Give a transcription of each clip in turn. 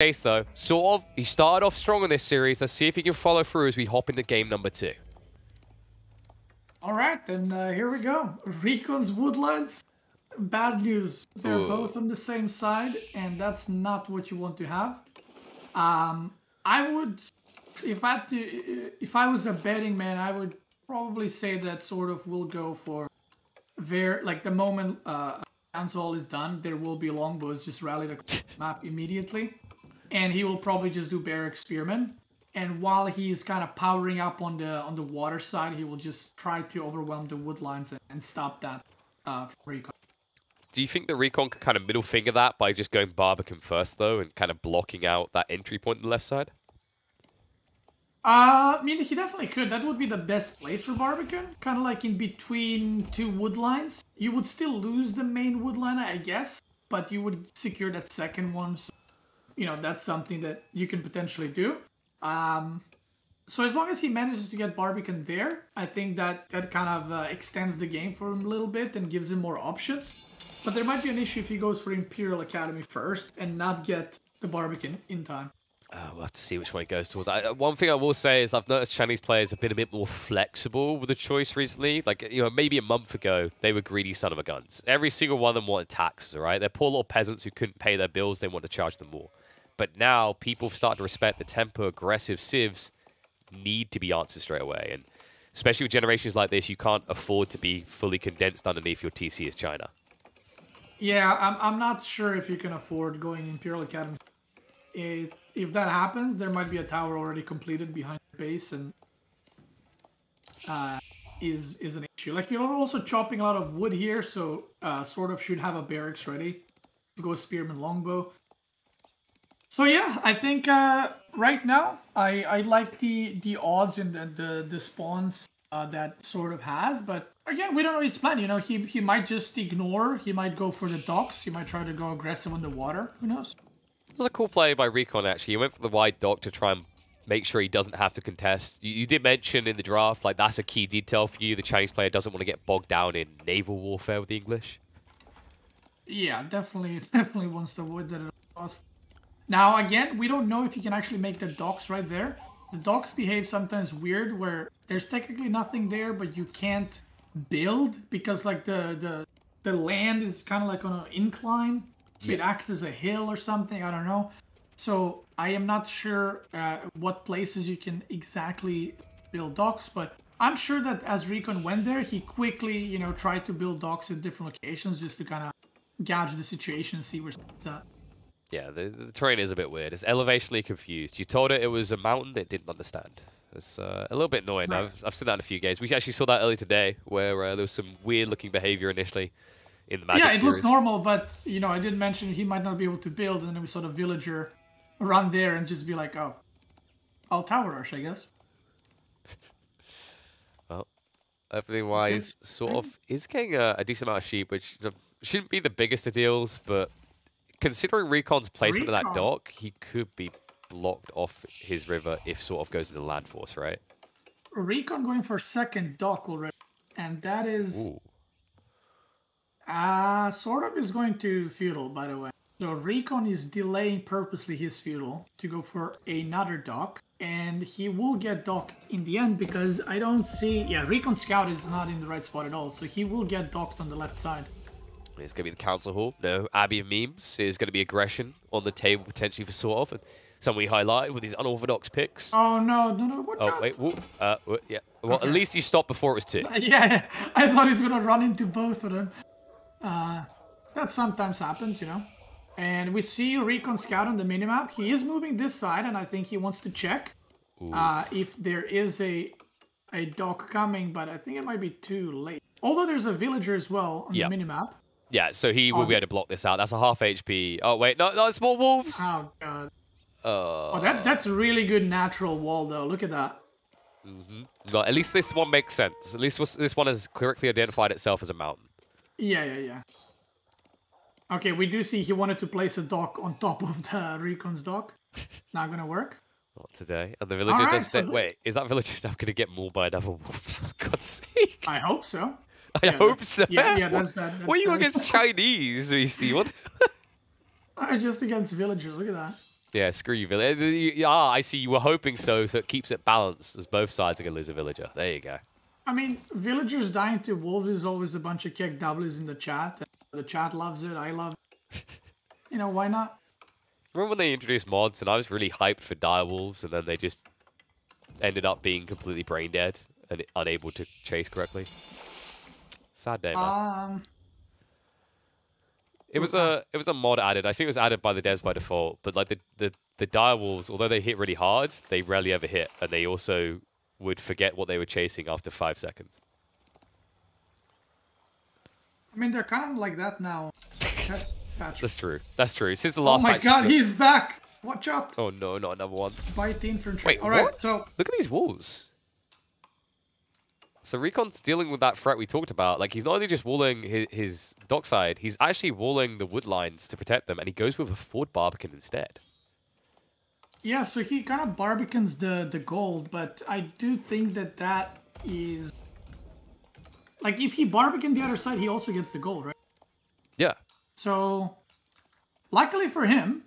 Case though, sort of, he started off strong in this series. Let's see if he can follow through as we hop into game number 2. All right, then here we go. RecoN's Woodlands. Bad news. They're both on the same side, and that's not what you want to have. I would, if I was a betting man, I would probably say that SortOf will go for like the moment Ansel is done, there will be longbows just rally the map immediately. And he will probably just do Bear Experiment. And while he's kind of powering up on the water side, he will just try to overwhelm the wood lines and stop that from RecoN. Do you think that RecoN could kind of middle finger that by just going Barbican first, though, and kind of blocking out that entry point on the left side? I mean, he definitely could. That would be the best place for Barbican. Kind of like in between two wood lines. You would still lose the main wood line, I guess, but you would secure that second one. So, you know, that's something that you can potentially do. So as long as he manages to get Barbican there, I think that kind of extends the game for him a little bit and gives him more options. But there might be an issue if he goes for Imperial Academy first and not get the Barbican in time. We'll have to see which way it goes towards. One thing I will say is I've noticed Chinese players have been a bit more flexible with the choice recently. Like, you know, maybe a month ago, they were greedy son of a guns. Every single one of them wanted taxes, all right? They're poor little peasants who couldn't pay their bills. They wanted to charge them more. But now people start to respect the tempo, aggressive civs need to be answered straight away. And especially with generations like this, you can't afford to be fully condensed underneath your TC as China. Yeah, I'm not sure if you can afford going Imperial Academy. If that happens, there might be a tower already completed behind the base, and is an issue. Like, you're also chopping a lot of wood here, so SortOf should have a barracks ready to go Spearman Longbow. So yeah, I think right now I like the odds and the spawns that SortOf has, but again, we don't know his plan. You know, he might just ignore. He might go for the docks. He might try to go aggressive on the water. Who knows? It was a cool play by RecoN, actually. He went for the wide dock to try and make sure he doesn't have to contest. You did mention in the draft, like, that's a key detail for you. The Chinese player doesn't want to get bogged down in naval warfare with the English. Yeah, definitely wants to avoid that at all costs. Now, again, we don't know if you can actually make the docks right there. The docks behave sometimes weird, where there's technically nothing there, but you can't build because, like, the land is kind of like on an incline. So it acts as a hill or something, I don't know. So I am not sure what places you can exactly build docks, but I'm sure that as RecoN went there, he quickly, you know, tried to build docks at different locations just to kind of gauge the situation and see where it's at. Yeah, the terrain is a bit weird. It's elevationally confused. You told it was a mountain, it didn't understand. It's a little bit annoying. Right. I've seen that in a few games. We actually saw that earlier today, where there was some weird-looking behavior initially. In the Magic series. Series. Looked normal, but, you know, I did mention he might not be able to build, and then we saw the villager run there and just be like, oh, I'll tower rush, I guess. Well, opening-wise, SortOf is getting a decent amount of sheep, which shouldn't be the biggest of deals, but considering RecoN's placement of that dock, he could be blocked off his river if SortOf goes to the land force, right? RecoN going for second dock already, and that is... Ooh. SortOf is going to feudal, by the way. So RecoN is delaying purposely his feudal to go for another dock, and he will get docked in the end because I don't see... Yeah, RecoN Scout is not in the right spot at all, so he will get docked on the left side. It's going to be the Council Hall. No, Abbey of Memes. There's going to be aggression on the table potentially for SortOf. And something we highlighted with these unorthodox picks. Oh, no. What wait. Yeah. Well, okay. At least he stopped before it was 2. Yeah, I thought he was going to run into both of them. That sometimes happens, you know. And we see RecoN Scout on the minimap. He is moving this side, and I think he wants to check if there is a dock coming, but I think it might be too late. Although there's a villager as well on the minimap. Yeah, so he will be able to block this out. That's a half HP. Oh, wait, no, small wolves. Oh, God. Oh, that's a really good natural wall, though. Look at that. Well, at least this one makes sense. At least this one has correctly identified itself as a mountain. Yeah. Okay, we do see he wanted to place a dock on top of the RecoN's dock. Not gonna work. Not today. And the villager does say, wait, is that villager now gonna get mauled by another wolf? For God's sake. I hope so. I hope so. Yeah, that's that. What are you against Chinese, Beasty? What? Just against villagers, look at that. Yeah, screw you, villager. Ah, I see. You were hoping so it keeps it balanced, as both sides are going to lose a villager. There you go. I mean, villagers dying to wolves is always a bunch of kick W's in the chat. The chat loves it. I love it. You know, why not? Remember when they introduced mods and I was really hyped for direwolves and then they just ended up being completely brain dead and unable to chase correctly? Sad day, man. It was a mod added. I think it was added by the devs by default. But like the direwolves, although they hit really hard, they rarely ever hit, and they also would forget what they were chasing after 5 seconds. I mean, they're kind of like that now. That's true. That's true. Since the last match. Oh my god, he's back! Watch out! Oh no, not another one. Bite the infantry. Wait, all right, what? so look at these walls. So RecoN's dealing with that threat we talked about. Like, he's not only just walling his dockside, he's actually walling the wood lines to protect them, and he goes with a forward Barbican instead. Yeah, so he kind of Barbicans the gold, but I do think that is... Like, if he Barbican the other side, he also gets the gold, right? Yeah. So, luckily for him,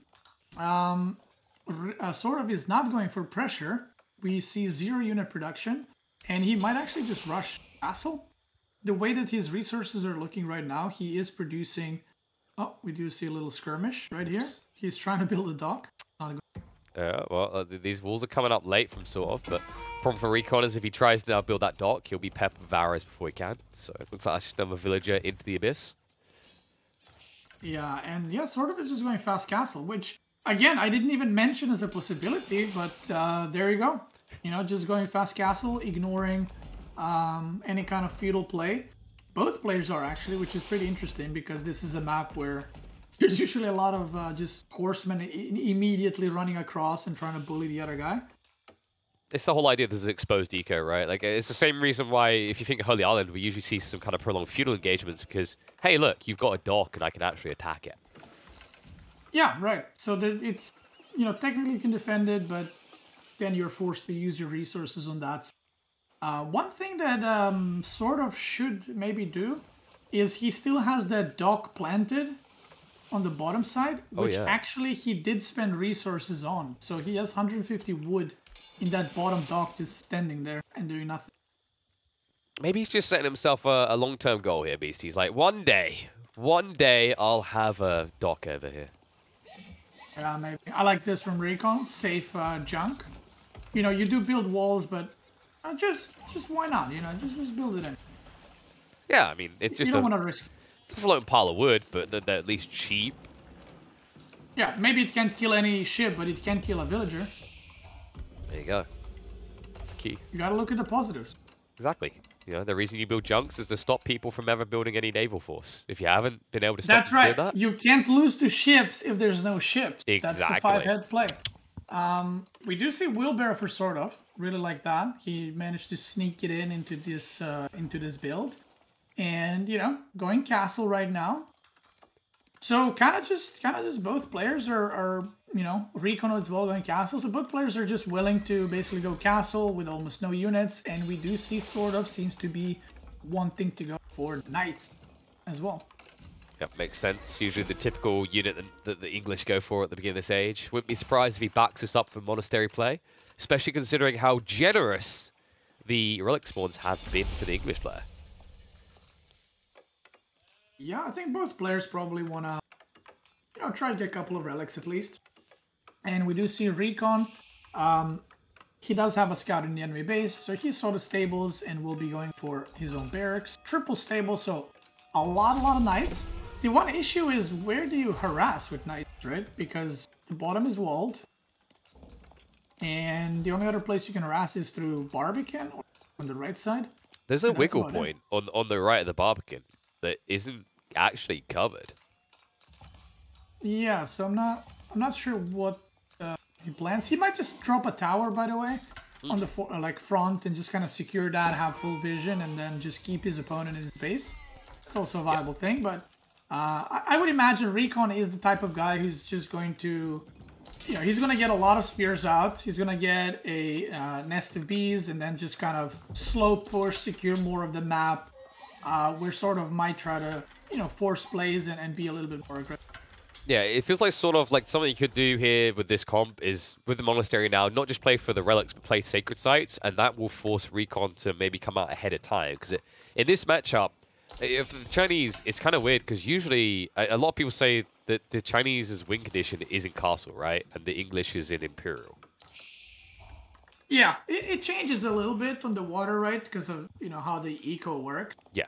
SortOf is not going for pressure. We see 0 unit production, and he might actually just rush castle. The way that his resources are looking right now, he is producing... Oh, we do see a little skirmish right here. He's trying to build a dock. Not good. Well, these walls are coming up late from SortOf, but problem for RecoN is if he tries to now build that dock, he'll be peppered with arrows before he can. So it looks like that's just another villager into the abyss. Yeah, and yeah, SortOf is just going fast castle, which, again, I didn't even mention as a possibility, but there you go. You know, just going fast castle, ignoring any kind of feudal play. Both players are actually, which is pretty interesting because this is a map where there's usually a lot of just horsemen immediately running across and trying to bully the other guy. It's the whole idea this is exposed eco, right? Like, it's the same reason why, if you think of Holy Island, we usually see some kind of prolonged feudal engagements because, hey, look, you've got a dock and I can actually attack it. Yeah, right. So it's, you know, technically you can defend it, but then you're forced to use your resources on that. One thing that SortOf should maybe do is he still has that dock planted on the bottom side, which actually he did spend resources on. So he has 150 wood in that bottom dock just standing there and doing nothing. Maybe he's just setting himself a long-term goal here, Beast. He's like, one day I'll have a dock over here. Yeah, maybe. I like this from RecoN, safe junk. You know, you do build walls, but just why not? You know, just build it in. Yeah, I mean, it's just you don't want to risk. It's a floating pile of wood, but they're at least cheap. Yeah, maybe it can't kill any ship, but it can kill a villager. There you go. That's the key. You gotta look at the positives. Exactly. You know, the reason you build junks is to stop people from ever building any naval force. If you haven't been able to stop That's right. that, You can't lose to ships if there's no ships. Exactly. That's the 5-head play. We do see wheelbarrow for SortOf. Really like that. He managed to sneak it in into this build. And, you know, going castle right now. So kind of just both players are you know, RecoN as well going castle. So both players are just willing to basically go castle with almost no units. And we do see SortOf seems to be wanting to go for knights as well. That makes sense. Usually the typical unit that the English go for at the beginning of this age. Wouldn't be surprised if he backs us up for monastery play, especially considering how generous the relic spawns have been for the English player. Yeah, I think both players probably want to, you know, try to get a couple of relics at least. And we do see RecoN. He does have a scout in the enemy base, so he saw the stables and will be going for his own barracks. Triple stable, so a lot of knights. The one issue is where do you harass with knights, right? Because the bottom is walled. And the only other place you can harass is through Barbican or on the right side. There's a wiggle point on the right of the Barbican that isn't actually covered. Yeah, so I'm not sure what he plans. He might just drop a tower, by the way, on the front and just kind of secure that, have full vision, and then just keep his opponent in his base. It's also a viable thing, but I would imagine RecoN is the type of guy who's just going to, you know, he's going to get a lot of spears out. He's going to get a nest of bees and then just kind of slow push, secure more of the map. We're SortOf might try to, you know, force plays and be a little bit more aggressive. Yeah, it feels like sort of like something you could do here with this comp is with the Monastery now, not just play for the relics, but play Sacred Sites, and that will force RecoN to maybe come out ahead of time. Because in this matchup, if the Chinese, it's kind of weird because usually a lot of people say that the Chinese's win condition is in Castle, right? And the English is in Imperial. Yeah, it changes a little bit on the water, right? Because of, you know, how the eco works. Yeah.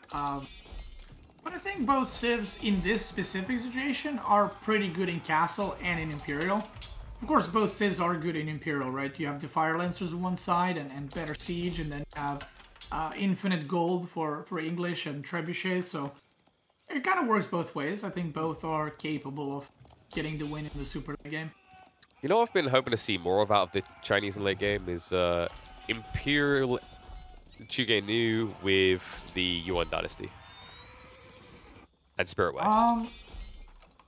But I think both civs in this specific situation are pretty good in Castle and in Imperial. Of course, both civs are good in Imperial, right? You have the Fire Lancers on one side and better Siege, and then you have infinite gold for English and Trebuchets, so it kind of works both ways. I think both are capable of getting the win in the Super late game. You know what I've been hoping to see more of out of the Chinese in late game is Imperial Chuge Nu with the Yuan Dynasty. And Spirit Way.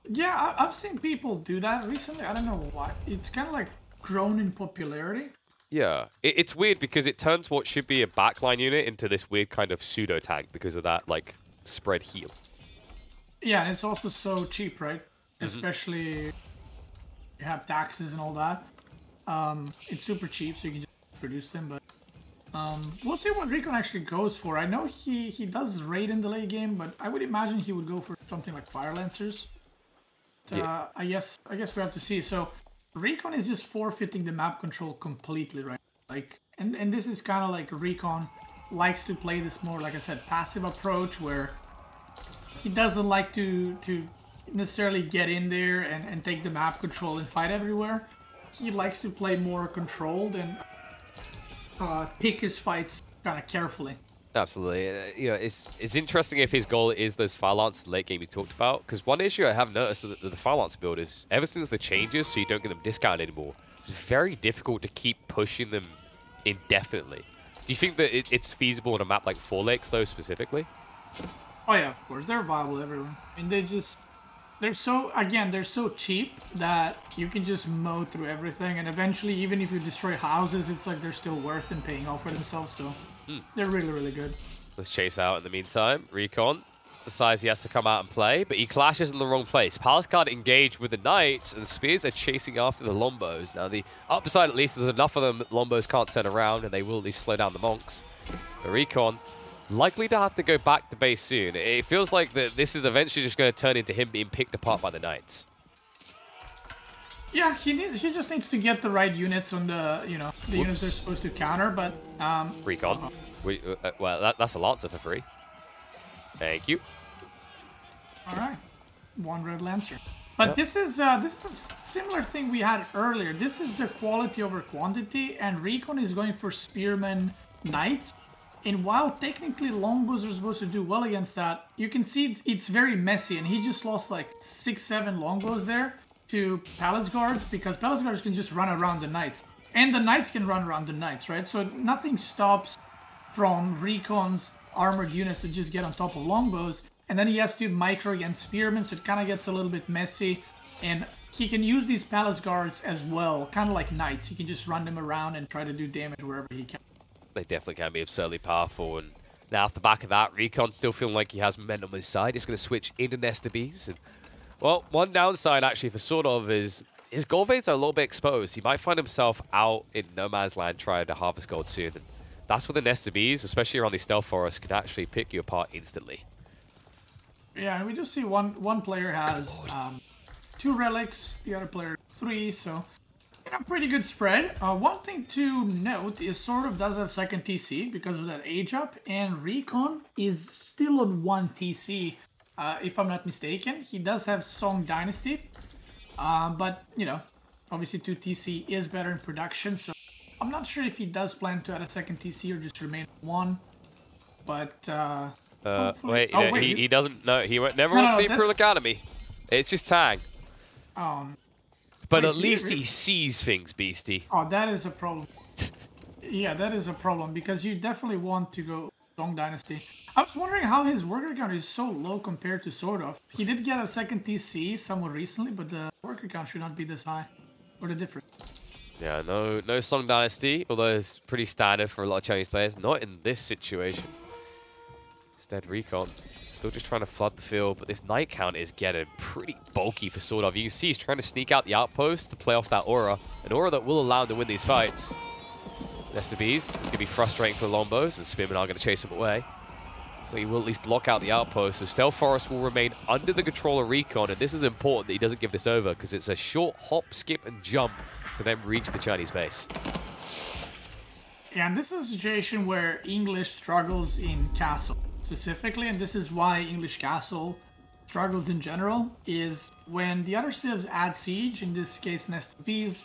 Yeah, I've seen people do that recently. I don't know why. It's kind of like grown in popularity. Yeah, it's weird because it turns what should be a backline unit into this weird kind of pseudo tank because of that like spread heal. Yeah, and it's also so cheap, right? Especially you have taxes and all that. It's super cheap, so you can just produce them. But we'll see what RecoN actually goes for. I know he does raid in the late game, but I would imagine he would go for something like Fire Lancers. Yeah. I guess we have to see. So RecoN is just forfeiting the map control completely, right? Like, and this is kind of like RecoN likes to play this more, like I said, passive approach where he doesn't like to necessarily get in there and take the map control and fight everywhere. He likes to play more controlled and pick his fights kind of carefully. Absolutely. You know, it's interesting if his goal is those Fire Lance late game you talked about. Because one issue I have noticed with the Fire Lance build is ever since the changes, so you don't get them discounted anymore, it's very difficult to keep pushing them indefinitely. Do you think that it's feasible on a map like Four Lakes, though, specifically? Oh yeah, of course. They're viable everywhere. And they're so cheap that you can just mow through everything, and eventually, even if you destroy houses, it's like they're still worth and paying off for themselves, so they're really, really good. Let's chase out in the meantime. RecoN decides he has to come out and play, but he clashes in the wrong place. Palace Guard engaged with the Knights, and Spears are chasing after the Lombos. Now, the upside, at least, there's enough of them that Lombos can't turn around, and they will at least slow down the Monks. But RecoN likely to have to go back to base soon. It feels like that this is eventually just going to turn into him being picked apart by the Knights. Yeah, he just needs to get the right units on the, you know, the units they're supposed to counter, but... RecoN. Well, that's a Lancer for free. Thank you. Alright. One Red Lancer. But this is a similar thing we had earlier. This is the quality over quantity, and RecoN is going for Spearman Knights. And while technically Longbows are supposed to do well against that, you can see it's very messy, and he just lost like 6-7 Longbows there to Palace Guards, because Palace Guards can just run around the Knights. And the Knights can run around the Knights, right? So nothing stops from RecoN's armored units to just get on top of Longbows. And then he has to micro against Spearmen, so it kind of gets a little bit messy. And he can use these Palace Guards as well, kind of like Knights. He can just run them around and try to do damage wherever he can. They definitely can be absurdly powerful, and now off the back of that, RecoN still feeling like he has momentum on his side. He's going to switch into Nesta Bees. And, well, one downside actually for SortOf is his gold veins are a little bit exposed. He might find himself out in no man's land trying to harvest gold soon. And that's where the Nesta Bees, especially around these stealth forests, can actually pick you apart instantly. Yeah, we do see one player has 2 relics, the other player 3, so... a pretty good spread. One thing to note is SortOf does have second TC because of that age up, and RecoN is still on 1 TC, if I'm not mistaken. He does have Song Dynasty, but, you know, obviously 2 TC is better in production, so I'm not sure if he does plan to add a second TC or just remain on 1, but... wait, he doesn't... No, he never went to the Imperial Academy. It's just tag. But at least he sees things, Beastie. Oh, that is a problem. Yeah, that is a problem, because you definitely want to go Song Dynasty. I was wondering how his worker count is so low compared to SortOf. He did get a second TC somewhat recently, but the worker count should not be this high. Or the difference. Yeah, no Song Dynasty, although it's pretty standard for a lot of Chinese players. Not in this situation. Instead, RecoN still just trying to flood the field, but this Knight count is getting pretty bulky for SortOf. You can see he's trying to sneak out the outpost to play off that aura, an aura that will allow him to win these fights. SBs, it's going to be frustrating for the Lombos, and Spearmen are going to chase him away. So he will at least block out the outpost. So Stealth Forest will remain under the control of RecoN, and this is important that he doesn't give this over, because it's a short hop, skip, and jump to then reach the Chinese base. Yeah, and this is a situation where English struggles in Castle specifically, and this is why English Castle struggles in general, is when the other civs add siege, in this case Nested Bees,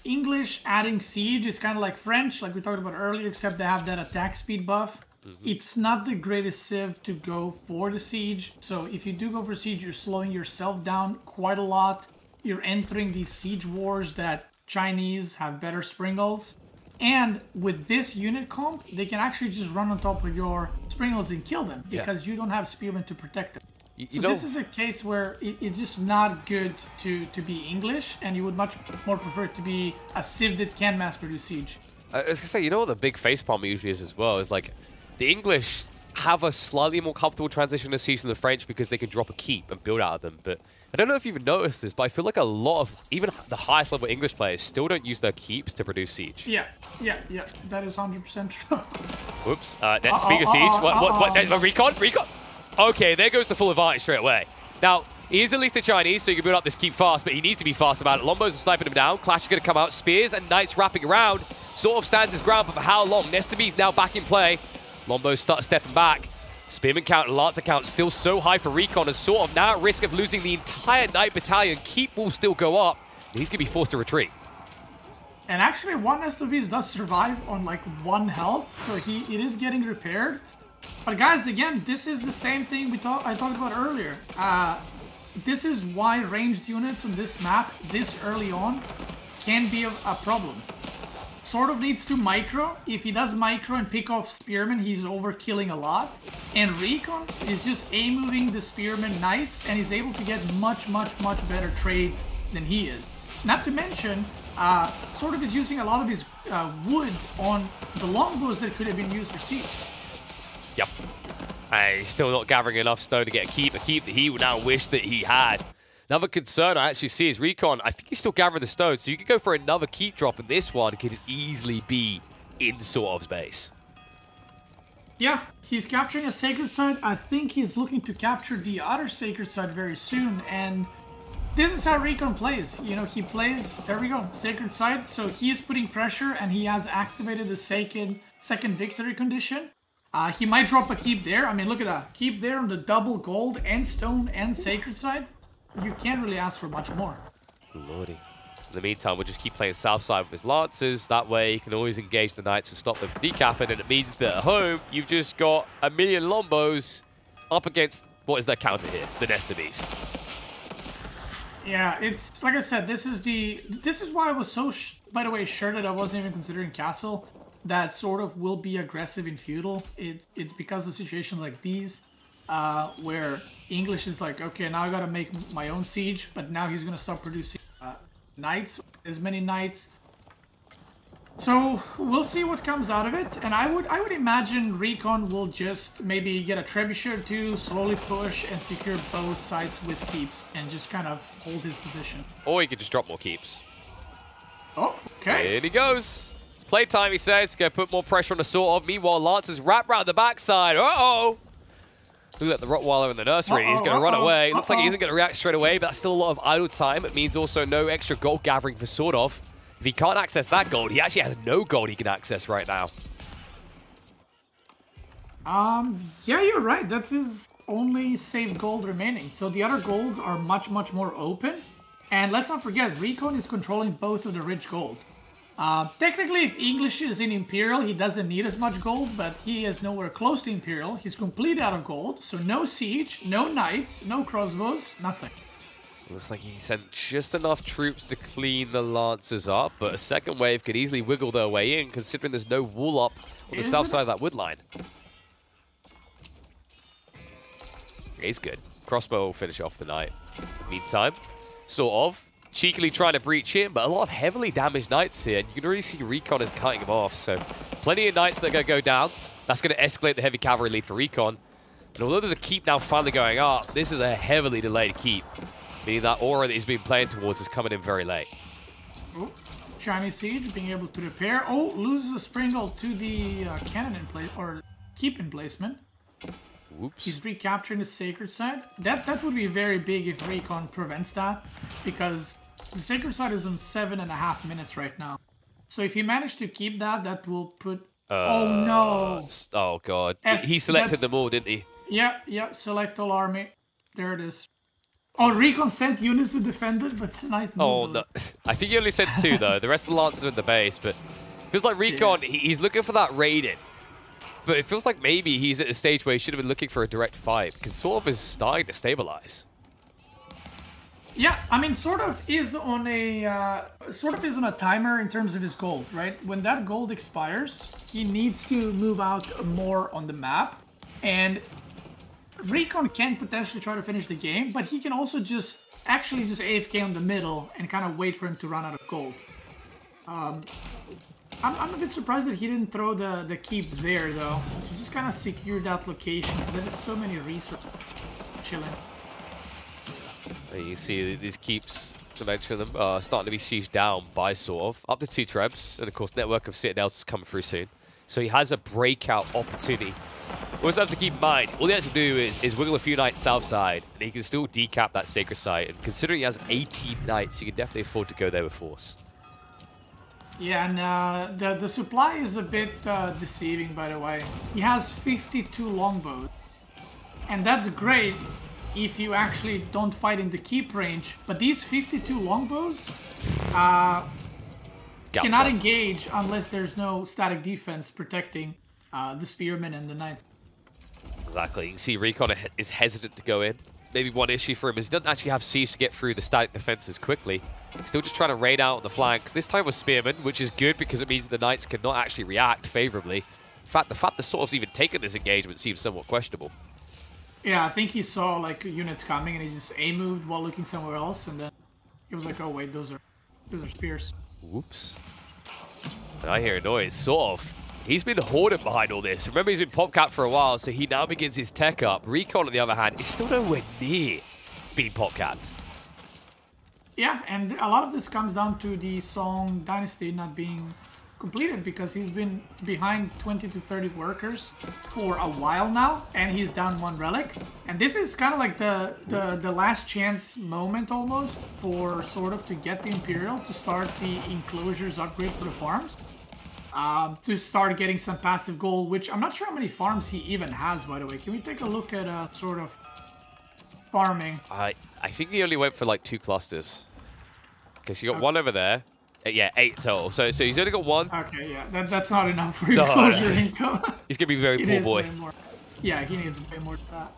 English adding siege is kind of like French, like we talked about earlier, except they have that attack speed buff. It's not the greatest civ to go for the siege, so if you do go for siege, you're slowing yourself down quite a lot. You're entering these siege wars that Chinese have better springles. And with this unit comp, they can actually just run on top of your springles and kill them, because you don't have spearmen to protect them. So this is a case where it's just not good to be English, and you would much more prefer it to be a civ that can mass produce siege. I was going to say, you know what the big facepalm usually is as well, is like the English have a slightly more comfortable transition to siege than the French because they can drop a keep and build out of them. But I don't know if you've noticed this, but I feel like a lot of, even the highest level English players still don't use their keeps to produce siege. Yeah, that is 100% true. Whoops, speaking of siege, RecoN? Okay, there goes the full advantage straight away. Now, he is at least a Chinese, so you can build up this keep fast, but he needs to be fast about it. Lombos are sniping him down. Clash is going to come out. Spears and Knights wrapping around. SortOf stands his ground, but for how long? Nested Bees now back in play. Lombos start stepping back. Spearman count and Lancer count still so high for RecoN, and SortOf now at risk of losing the entire Knight battalion. Keep will still go up, and he's going to be forced to retreat. And actually, one Nested Bees does survive on like 1 health, so it is getting repaired. But guys, again, this is the same thing I talked about earlier. This is why ranged units on this map this early on can be a problem. SortOf needs to micro. If he does micro and pick off Spearmen, he's overkilling a lot. And RecoN is just A-moving the Spearmen Knights, and he's able to get much better trades than he is. Not to mention, SortOf is using a lot of his wood on the longbows that could have been used for siege. Yep. He's still not gathering enough stone to get a keep that he would now wish that he had. Another concern I actually see is RecoN. I think he's still gathering the stone, so you could go for another keep drop, and this one could easily be in SortOf's base. Yeah, he's capturing a sacred site. I think he's looking to capture the other sacred site very soon, and this is how RecoN plays. You know, he plays, there we go, sacred site, so he is putting pressure, and he has activated the second victory condition. He might drop a keep there. I mean, look at that. Keep there on the double gold and stone and sacred side. You can't really ask for much more. Lordy. In the meantime, we'll just keep playing south side with his Lancers. That way, you can always engage the Knights and stop them from decapping. And it means that at home, you've just got 1 million Lombos up against, what is their counter here? The Nested Bees. Yeah, it's, like I said, this is why I was so, by the way, sure that I wasn't even considering Castle. That SortOf will be aggressive in feudal. It's because of situations like these, where English is like, okay, now I gotta make my own siege, but now he's gonna start producing knights, as many knights. So we'll see what comes out of it, and I would imagine RecoN will just maybe get a trebuchet or two, slowly push and secure both sides with keeps, and just kind of hold his position. Or he could just drop more keeps. Oh, okay. Here he goes. Playtime, he says. Going to put more pressure on the SortOf. Meanwhile, Lancers wrap round the backside. Uh-oh! Look at the Rottweiler in the nursery. He's going to run away. Looks like he isn't going to react straight away, but that's still a lot of idle time. It means also no extra gold gathering for SortOf. If he can't access that gold, he actually has no gold he can access right now. Yeah, you're right. That's his only saved gold remaining. So the other golds are much more open. And let's not forget, RecoN is controlling both of the rich golds. Technically, if English is in Imperial, he doesn't need as much gold, but he is nowhere close to Imperial. He's completely out of gold, so no siege, no knights, no crossbows, nothing. Looks like he sent just enough troops to clean the Lancers up, but a second wave could easily wiggle their way in, considering there's no wall up on the south side of that wood line. He's good. Crossbow will finish off the night. Meantime, SortOf cheekily trying to breach in, but a lot of heavily damaged Knights here, and you can already see RecoN is cutting him off, so plenty of Knights that are going to go down. That's going to escalate the heavy cavalry lead for RecoN. And although there's a keep now finally going up, this is a heavily delayed keep, meaning that aura that he's been playing towards is coming in very late. Oh, Chinese Siege being able to repair. Oh, loses a Springle to the cannon in place, or keep in placement. Whoops. He's recapturing the Sacred Site. That would be very big if RecoN prevents that, because the Sacred Site is on 7.5 minutes right now. So if he managed to keep that, that will put... oh no! Oh god. He selected them all, didn't he? Yeah, select all army. There it is. Oh, RecoN sent units to defend it, but tonight no. I think he only sent 2 though. The rest of the Lancers are in the base, but it feels like RecoN, he's looking for that raid-in. But it feels like maybe he's at a stage where he should have been looking for a direct fight, because SortOf is starting to stabilize. Yeah, I mean, SortOf is on a timer in terms of his gold, right? When that gold expires, he needs to move out more on the map, and RecoN can potentially try to finish the game, but he can also just AFK on the middle and kind of wait for him to run out of gold. I'm a bit surprised that he didn't throw the keep there, though, to just kind of secure that location, because there's so many resources chilling. You see these keeps, to mention them, are starting to be sieged down by SortOf. Up to 2 trebs, and of course, network of citadels is coming through soon. So he has a breakout opportunity. We also have to keep in mind, all he has to do is wiggle a few knights south side, and he can still decap that Sacred Site. And considering he has 18 knights, he can definitely afford to go there with force. Yeah, and the supply is a bit deceiving, by the way. He has 52 longbows, and that's great if you actually don't fight in the keep range. But these 52 longbows cannot engage unless there's no static defense protecting the spearmen and the knights. Exactly. You can see RecoN is hesitant to go in. Maybe one issue for him is he doesn't actually have siege to get through the static defenses quickly. He's still just trying to raid out on the flanks. This time with spearmen, which is good because it means the knights cannot actually react favorably. In fact, the fact that SortOf's even taken this engagement seems somewhat questionable. Yeah, I think he saw like units coming and he just A-moved while looking somewhere else, and then he was like, "Oh wait, those are spears." Whoops! And I hear a noise. SortOf, he's been hoarding behind all this. Remember, he's been pop-capped for a while, so he now begins his tech up. RecoN, on the other hand, is still nowhere near being pop-capped. Yeah, and a lot of this comes down to the Song Dynasty not being completed, because he's been behind 20 to 30 workers for a while now, and he's down 1 relic. And this is kind of like the last chance moment almost for SortOf to get the Imperial to start the enclosures upgrade for the farms. To start getting some passive gold, which I'm not sure how many farms he even has, by the way. Can we take a look at SortOf farming? I think he only went for like 2 clusters. Okay, so you got 1 over there. Yeah, 8 total. So he's only got 1. Okay, yeah, that's not enough for enclosure income. He's gonna be a very poor boy. Yeah, he needs way more than that.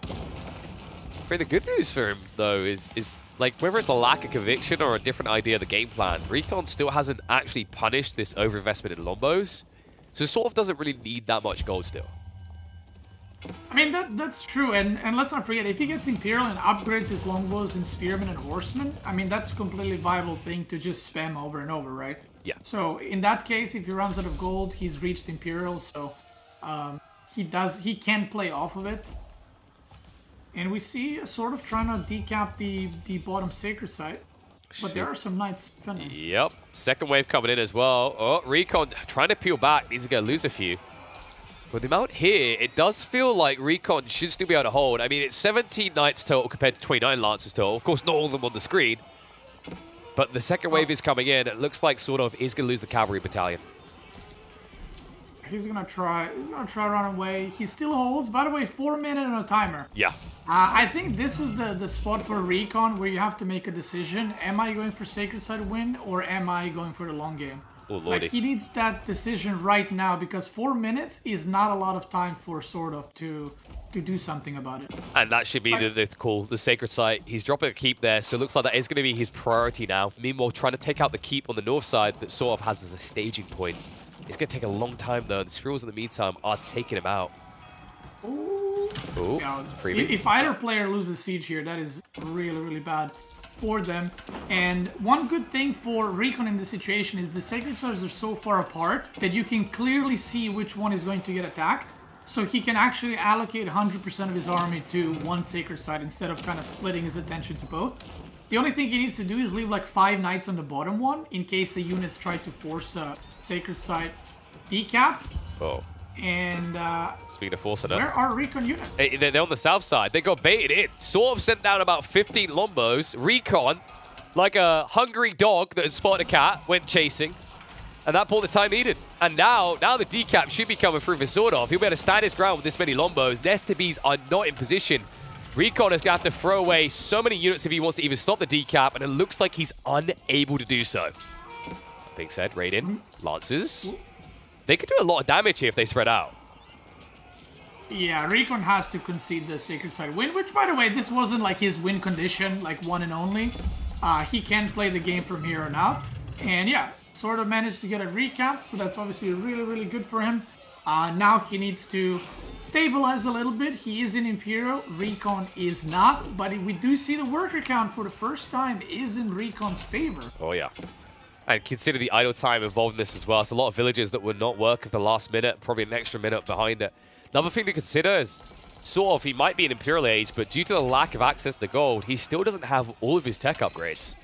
But the good news for him though is like, whether it's a lack of conviction or a different idea of the game plan, RecoN still hasn't actually punished this overinvestment in Lombos. So SortOf doesn't really need that much gold still. I mean, that's true, and let's not forget, if he gets Imperial and upgrades his longbows and spearmen and horsemen, I mean, that's a completely viable thing to just spam over and over, right? Yeah. So in that case, if he runs out of gold, he's reached Imperial, so he can play off of it. And we see SortOf trying to decap the bottom Sacred Site, but there are some knights defending. Yep, second wave coming in as well. Oh, RecoN trying to peel back, he's gonna lose a few. With the amount here, it does feel like RecoN should still be able to hold. I mean, it's 17 knights total compared to 29 lancers total. Of course, not all of them on the screen. But the second wave is coming in. It looks like SortOf is going to lose the cavalry battalion. He's gonna try to run away. He still holds. By the way, 4 minutes on a timer. Yeah. I think this is the spot for RecoN where you have to make a decision. Am I going for Sacred Site win, or am I going for the long game? Oh, lordy. Like, he needs that decision right now, because 4 minutes is not a lot of time for SortOf to do something about it. And that should be the call, the Sacred Site. He's dropping a keep there, so it looks like that is going to be his priority now. Meanwhile, trying to take out the keep on the north side that SortOf has as a staging point. It's going to take a long time, though. The Squirrels, in the meantime, are taking him out. Ooh. Ooh, if either player loses siege here, that is really, really bad for them. And one good thing for RecoN in this situation is the Sacred Sites are so far apart that you can clearly see which one is going to get attacked. So he can actually allocate 100% of his army to one sacred site instead of kind of splitting his attention to both. The only thing he needs to do is leave like 5 knights on the bottom one in case the units try to force a sacred site decap. Oh. And speaking of forcing it, where are RecoN units? They're on the south side. They got baited in. SortOf sent down about 15 Lombos. RecoN, like a hungry dog that had spotted a cat, went chasing. And that bought the time needed. And now the decap should be coming through for SortOf. He'll be able to stand his ground with this many Lombos. Nestabes are not in position. RecoN is going to have to throw away so many units if he wants to even stop the decap, and it looks like he's unable to do so. Being said, raid in. Lancers. They could do a lot of damage here if they spread out. Yeah, RecoN has to concede the Sacred Site win, which, by the way, this wasn't like his win condition, like one and only. He can play the game from here on out. And yeah, sort of managed to get a recap, so that's obviously really, really good for him. Now he needs to stabilize a little bit. He is in Imperial, RecoN is not, but we do see the worker count for the first time is in RecoN's favor. Oh yeah. And consider the idle time involved in this as well. It's a lot of villages that would not work at the last minute, probably an extra minute behind it. Another thing to consider is, SortOf, he might be in Imperial Age, but due to the lack of access to gold, he still doesn't have all of his tech upgrades.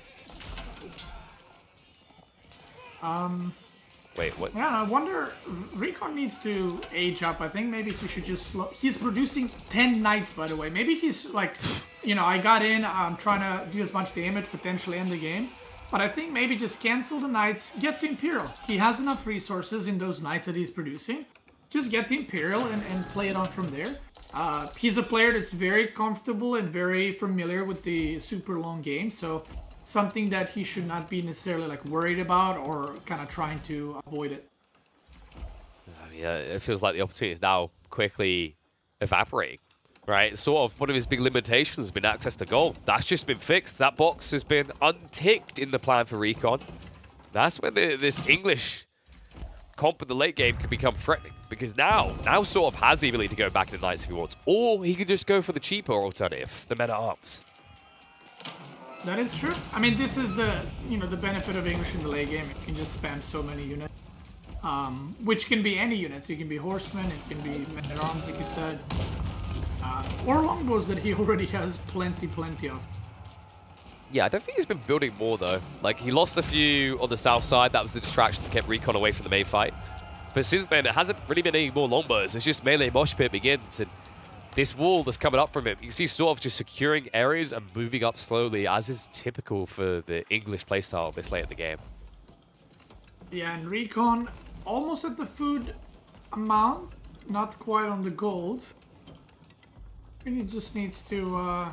Wait, what? Yeah, I wonder, RecoN needs to age up. I think maybe he should just slow. He's producing 10 knights, by the way. Maybe he's like, you know, I got in, I'm trying to do as much damage, potentially end the game. But I think maybe just cancel the knights, get to Imperial. He has enough resources in those knights that he's producing. Just get the Imperial and play it on from there. He's a player that's very comfortable and very familiar with the super long game, so something that he should not be necessarily like worried about or kind of trying to avoid it. Yeah, it feels like the opportunity is now quickly evaporating, right? SortOf, one of his big limitations has been access to gold. That's just been fixed. That box has been unticked in the plan for RecoN. That's when this English comp in the late game can become threatening, because now SortOf has the ability to go back in the knights if he wants, or he can just go for the cheaper alternative, the men-at-arms. That is true. I mean, this is the benefit of English in the late game. You can just spam so many units, which can be any units. It can be horsemen, it can be men-at-arms, like you said, or longbows that he already has plenty of. Yeah, I don't think he's been building more, though. Like, he lost a few on the south side. That was the distraction that kept RecoN away from the main fight. But since then, it hasn't really been any more longbows. It's just melee mosh pit begins, and this wall that's coming up from him, you can see SortOf just securing areas and moving up slowly, as is typical for the English playstyle this late in the game. Yeah, and RecoN almost at the food amount, not quite on the gold. And he just needs to,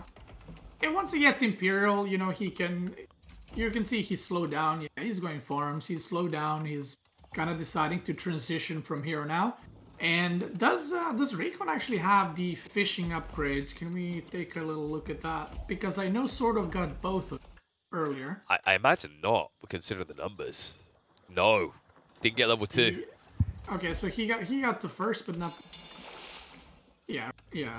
and once he gets Imperial, you know, you can see he's slowed down. Yeah, he's going farms, he's slowed down, he's kind of deciding to transition from here on out. And does RecoN actually have the fishing upgrades? Can we take a little look at that? Because I know SortOf got both of them earlier. I imagine not, considering the numbers. No, didn't get level 2. Okay, so he got the first, but not. Yeah.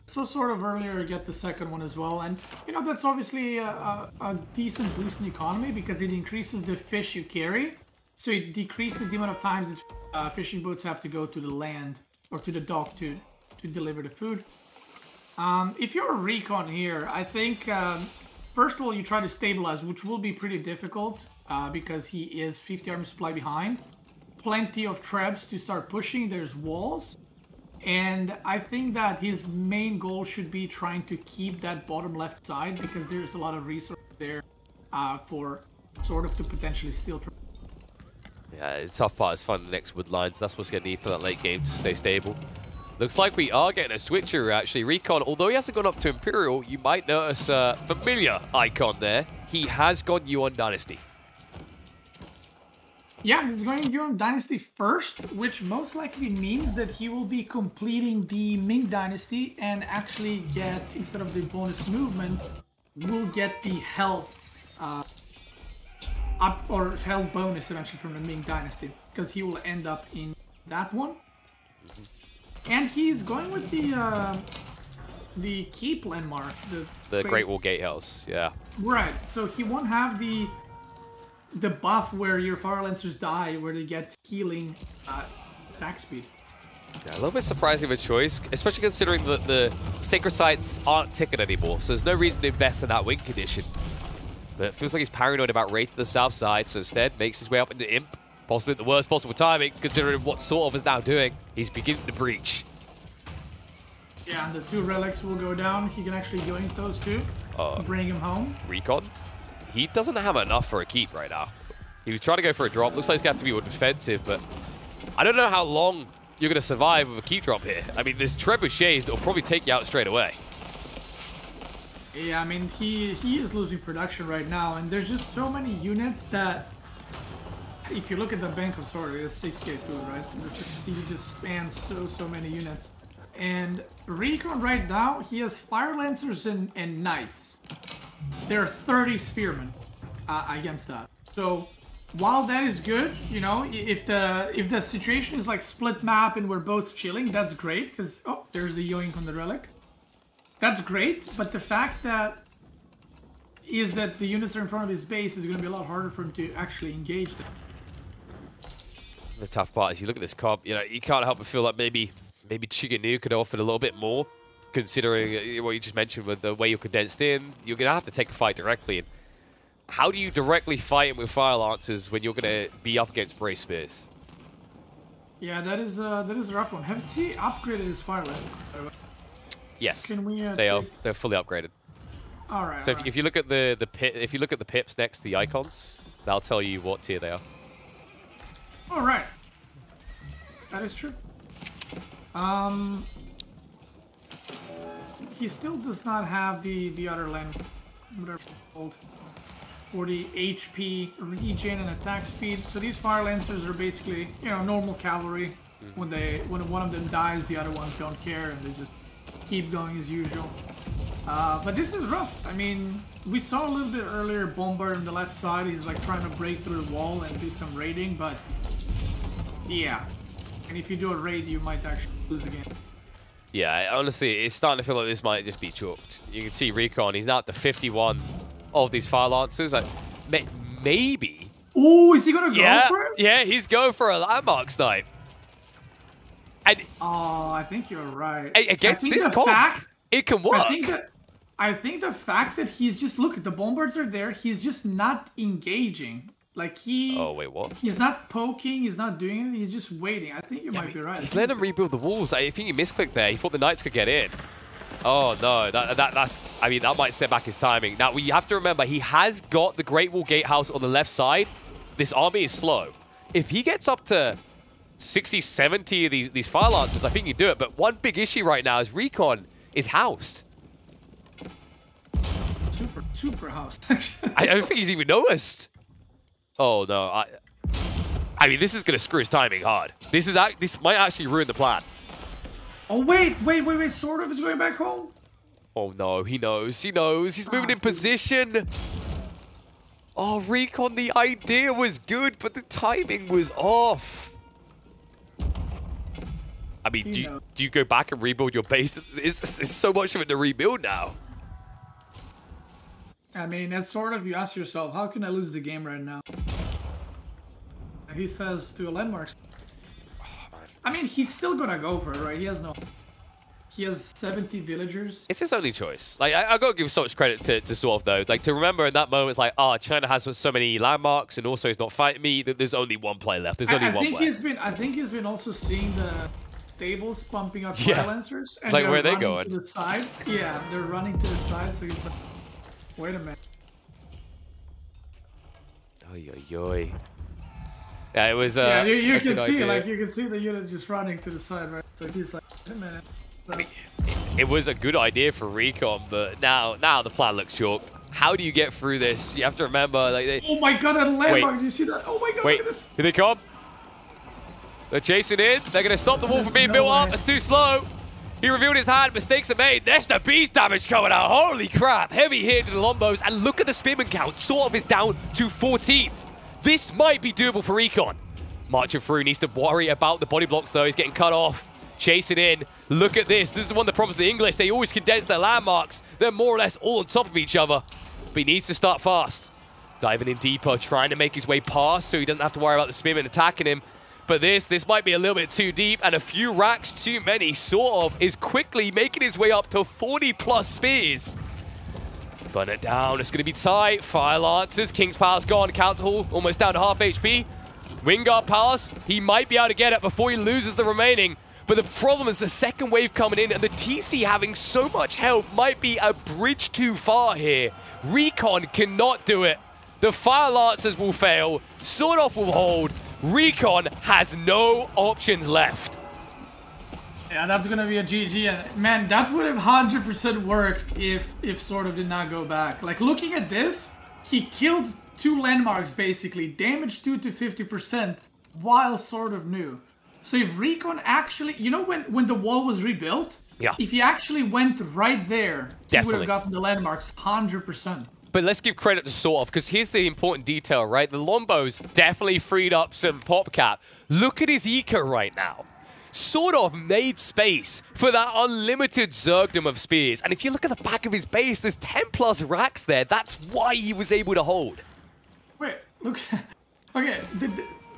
So SortOf earlier get the second one as well, and you know that's obviously a decent boost in economy because it increases the fish you carry, so it decreases the amount of times that fishing boats have to go to the land or to the dock to deliver the food. If you're a RecoN here, I think first of all you try to stabilize, which will be pretty difficult because he is 50 army supply behind. Plenty of trebs to start pushing. There's walls. And I think that his main goal should be trying to keep that bottom left side because there's a lot of resources there for SortOf to potentially steal from. Yeah, the tough part is finding the next wood lines. That's what's going to need for that late game to stay stable. Looks like we are getting a switcher, actually. RecoN, although he hasn't gone up to Imperial, you might notice a familiar icon there. He has gone Yuan Dynasty. Yeah, he's going Yuan Dynasty first, which most likely means that he will be completing the Ming Dynasty and actually get, instead of the bonus movement, will get the health up, or health bonus eventually from the Ming Dynasty, because he will end up in that one. And he's going with the keep landmark, the Great Wall Gatehouse, yeah. Right, so he won't have the buff where your Fire Lancers die, where they get healing attack speed. Yeah, a little bit surprising of a choice, especially considering that the Sacred Sites aren't ticking anymore, so there's no reason to invest in that wing condition. But it feels like he's paranoid about Raid to the south side, so instead makes his way up into Imp, possibly at the worst possible timing, considering what SortOf is now doing. He's beginning to breach. Yeah, and the 2 relics will go down. He can actually go into those 2, bring him home. RecoN? He doesn't have enough for a keep right now. He was trying to go for a drop. Looks like he's going to have to be more defensive, but I don't know how long you're going to survive with a keep drop here. I mean, there's trebuchets that will probably take you out straight away. Yeah, I mean, he is losing production right now, and there's just so many units that, if you look at the bank of SortOf, it's 6k food, right? So he just spams so many units. And RecoN right now, he has Fire Lancers and Knights. There are 30 Spearmen against that. So while that is good, you know, if the situation is like split map and we're both chilling, that's great, because, oh, there's the yoink on the relic. That's great, but the fact that the units are in front of his base is going to be a lot harder for him to actually engage them. The tough part is you look at this comp, you know, you can't help but feel like maybe Chiganu could have offered a little bit more, considering what you just mentioned with the way you're condensed in. You're going to have to take a fight directly. And how do you directly fight him with Fire Lancers when you're going to be up against Brace Spears? Yeah, that is a rough one. Has he upgraded his Fire Lancer? Yes, Can we, they're fully upgraded. All right. So if you look at if you look at the pips next to the icons, that'll tell you what tier they are. All right. That is true. He still does not have the other land, whatever it's called, for the HP regen and attack speed. So these Fire Lancers are basically, you know, normal cavalry. When one of them dies, the other ones don't care and they just keep going as usual. But this is rough. I mean, we saw a little bit earlier Bomber on the left side. He's like trying to break through the wall and do some raiding, but yeah. And if you do a raid, you might actually lose again. Yeah, honestly, it's starting to feel like this might just be chalked. You can see RecoN, he's now up to 51 of these Fire Lancers. Maybe. Oh, is he going to go for it? Yeah, he's going for a landmark snipe. And oh, I think you're right. Against this comp, it can work. I think the fact that he's just, look, the bombards are there, he's just not engaging. Like oh, wait, what? He's not poking, he's not doing anything, he's just waiting. I think you might be right. He's letting him rebuild the walls. I think he misclicked there. He thought the Knights could get in. Oh, no. That's, I mean, that might set back his timing. Now, we have to remember, he has got the Great Wall Gatehouse on the left side. This army is slow. If he gets up to 60, 70 of these Fire Lancers, I think you do it. But one big issue right now is RecoN is housed. Super housed. I don't think he's even noticed. Oh, no. I mean, this is going to screw his timing hard. This might actually ruin the plan. Oh, wait. SortOf is going back home? Oh, no. He knows. He knows. He's moving in position. Oh, RecoN, the idea was good, but the timing was off. I mean, do you go back and rebuild your base? It's so much of it to rebuild now. I mean, as SortOf, you ask yourself, how can I lose the game right now? He says to a landmark. I mean, he's still gonna go for it, right? He has 70 villagers. It's his only choice. Like, I gotta give so much credit to SortOf, though. Like, to remember in that moment, it's like, oh, China has so many landmarks, and also he's not fighting me. There's only one play left. There's only one way. I think he's been also seeing the stables pumping up Fire Lancers. And like, where are they going? To the side. Yeah, they're running to the side, so he's like, wait a minute. Oy. Yeah, it was. Yeah, you can see, like, you can see the units just running to the side, right? So he's like, wait a minute. So, I mean, it was a good idea for RecoN, but now the plan looks chalked. How do you get through this? You have to remember, like, oh my god, that landmark! Do you see that? Oh my god, look at this! Here they come. They're chasing in. They're gonna stop the wall from being built up. It's too slow. He revealed his hand. Mistakes are made. There's the beast damage coming out. Holy crap! Heavy hit to the Lombos, and look at the spearman count. SortOf is down to 14. This might be doable for RecoN. Marching through, needs to worry about the body blocks, though. He's getting cut off. Chasing in. Look at this. This is one of the problems of the English. They always condense their landmarks. They're more or less all on top of each other. But he needs to start fast. Diving in deeper, trying to make his way past so he doesn't have to worry about the spearmen attacking him. But this might be a little bit too deep and a few racks too many. SortOf is quickly making his way up to 40+ spears. Burn it down. It's going to be tight. Fire Lancers. King's Power's gone. Council Hall almost down to half HP. Wingard Palace. He might be able to get it before he loses the remaining. But the problem is the second wave coming in and the TC having so much health might be a bridge too far here. RecoN cannot do it. The Fire Lancers will fail. SortOf will hold. RecoN has no options left. Yeah, that's gonna be a GG, and man, that would have 100% worked if SortOf did not go back. Like, looking at this, he killed 2 landmarks basically, damaged 2 to 50% while SortOf knew. So if RecoN actually, you know, when the wall was rebuilt, yeah, if he actually went right there, he would have gotten the landmarks 100%. But let's give credit to SortOf, because here's the important detail, right? The Lombos definitely freed up some pop cap. Look at his eco right now. SortOf made space for that unlimited Zergdom of spears. And if you look at the back of his base, there's 10+ racks there. That's why he was able to hold. Wait, look. Okay,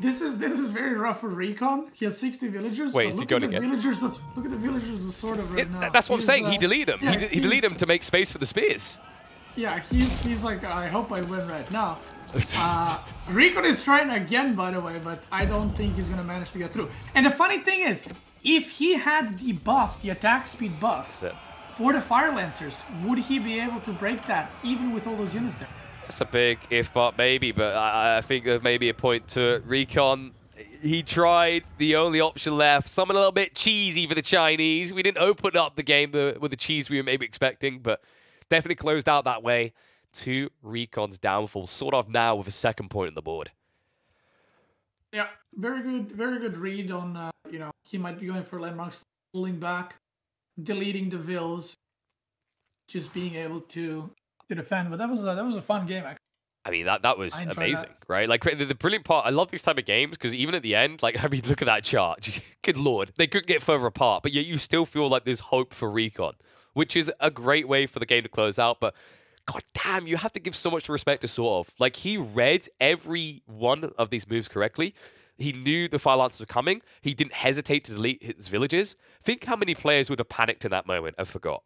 this is very rough for RecoN. He has 60 villagers. Wait, is he going again? Look at the villagers of SortOf right now. That's what I'm saying. He deleted them. Yeah, he deleted them to make space for the spears. Yeah, he's like, I hope I win right now. RecoN is trying again, by the way, but I don't think he's gonna manage to get through. And the funny thing is, if he had the buff, the attack speed buff, for the Fire Lancers, would he be able to break that, even with all those units there? That's a big if, but maybe. But I think there's maybe a point to it. RecoN, he tried the only option left. Something a little bit cheesy for the Chinese. We didn't open up the game with the cheese we were maybe expecting, but definitely closed out that way to RecoN's downfall. SortOf now with a 2nd point on the board. Yeah, very good read on, you know, he might be going for landmarks, pulling back, deleting the vills, just being able to defend. But that was a fun game, actually. I mean, that was amazing, right? Like, the brilliant part, I love these type of games, because even at the end, like, I mean, look at that chart. Good lord. They couldn't get further apart, but yet you still feel like there's hope for RecoN, which is a great way for the game to close out. But god damn, you have to give so much respect to SortOf. Like, he read every one of these moves correctly. He knew the Fire Lancers were coming. He didn't hesitate to delete his villages. Think how many players would have panicked in that moment and forgot.